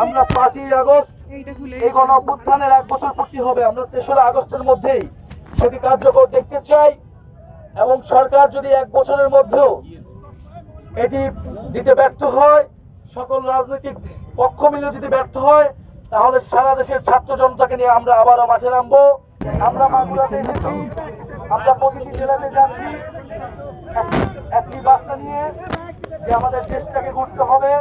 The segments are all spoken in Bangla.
আমরা 5ই আগস্ট এই গণ অভ্যুত্থানের 1 বছর পূর্তি হবে। আমরা 3রা আগস্টের মধ্যেই সেটি কার্যকর দেখতে চাই এবং সরকার যদি 1 বছরের মধ্যেও এটি দিতে ব্যর্থ হয়, সকল রাজনৈতিক পক্ষ মিলে যদি ব্যর্থ হয়, তাহলে সারা দেশের ছাত্র জনতাকে নিয়ে আমরা আবারও মাঠে নামবো। আমরা মাগুরাতে এসেছি, আমরা প্রতিটি জেলাতে যাচ্ছি একটি বার্তা নিয়ে যে আমাদের দেশটাকে গড়তে হবে।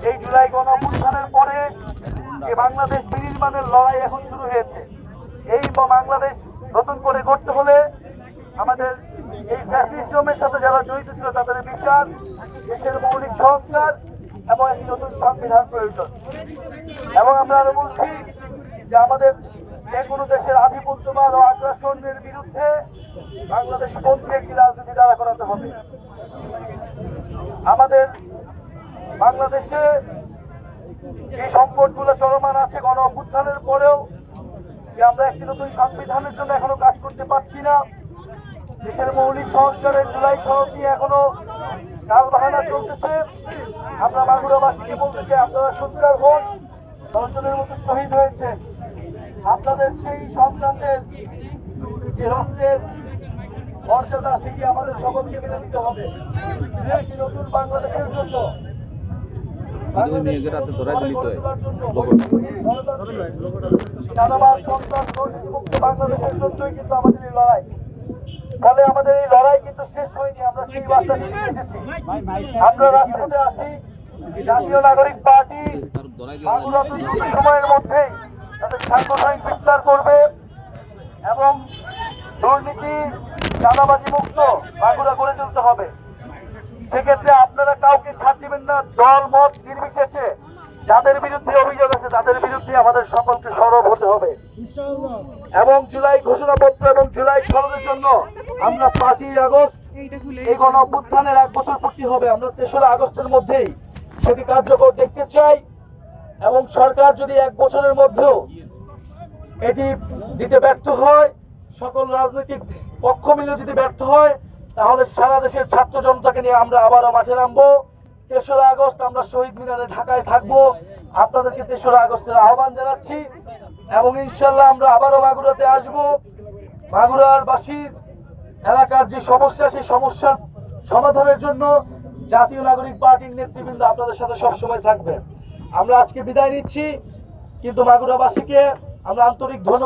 এই জুলাই গণ অভ্যুত্থানের পরে যে বাংলাদেশ বিনির্মাণের লড়াই এখন শুরু হয়েছে, এই বাংলাদেশ নতুন করে গড়তে হলে আমাদের এই ফ্যাসিজমের সাথে যারা জড়িত ছিল তাদের বিচার, দেশের মৌলিক সংস্কার এবং একটি নতুন সংবিধান প্রয়োজন। এবং আমরা আরো বলছি যে আমাদের যে কোনো দেশের আধিপত্যবাদ ও আগ্রাসনের বিরুদ্ধে বাংলাদেশ পন্থী একটি রাজনীতি দাঁড়া করাতে হবে। আমাদের বাংলাদেশে এই সংকটগুলো চলমান আছে গণ অভ্যুত্থানের পরেও, যে আমরা একটি নতুন সংবিধানের জন্য এখনো কাজ করতে পারছি না। দেশের মৌলিক সংস্কারের জুলাই সনদ নিয়ে এখনো টালবাহানা চলতেছে। আমরা মাগুরাবাসীকে বলতে চাই, আপনারা সোচ্চার হন। 10 জনের মতো শহীদ হয়েছে। আপনাদের সেই সন্তানদের যে রক্তের মর্যাদা, সেটি আমাদের সকলকে মেনে নিতে হবে। একটি নতুন বাংলাদেশের জন্য, বাংলাদেশের জন্যই কিন্তু আমাদের এই লড়াই। ফলে আমাদের এই লড়াই কিন্তু শেষ হয়নি। আমরা সেই বার্তা নিয়ে এসেছি। আমরা রাজপথে আছি। জাতীয় নাগরিক পার্টি সময়ের মধ্যেই তাদের সাংগঠনিক বিস্তার করবে এবং দুর্নীতি চাঁদাবাজি মুক্ত মাগুরা গড়ে তুলতে হবে। সেক্ষেত্রে আপনারা কাউকে ছাড় দিবেন না। দল মত নির্বিশেষে যাদের বিরুদ্ধে অভিযোগ আছে তাদের বিরুদ্ধে আমাদের সকলকে সরব হতে হবে। এবং জুলাই ঘোষণাপত্র এবং জুলাই সনদের জন্য আমরা 5ই আগস্ট এই গণ অভ্যুত্থানের 1 বছর পূর্তি হবে। আমরা 3রা আগস্টের মধ্যেই সেটি কার্যকর দেখতে চাই এবং সরকার যদি 1 বছরের মধ্যেও এটি দিতে ব্যর্থ হয়, সকল রাজনৈতিক পক্ষ মিলে যদি ব্যর্থ হয়, তাহলে সারা দেশের ছাত্র জনতাকে নিয়ে আমরা আবারও মাঠে নামবো। 3রা আগস্ট আমরা শহীদ মিনারে ঢাকায় থাকবো। আপনাদেরকে 3রা আগস্টের আহ্বান জানাচ্ছি এবং ইনশাল্লাহ আমরা আবারও মাগুরাতে আসবো। মাগুরার বাসীর এলাকার যে সমস্যা, সেই সমস্যার সমাধানের জন্য জাতীয় নাগরিক পার্টির নেতৃবৃন্দ আপনাদের সাথে সবসময় থাকবে। আমরা আজকে বিদায় নিচ্ছি, কিন্তু মাগুরাবাসীকে আমরা আন্তরিক ধন্যবাদ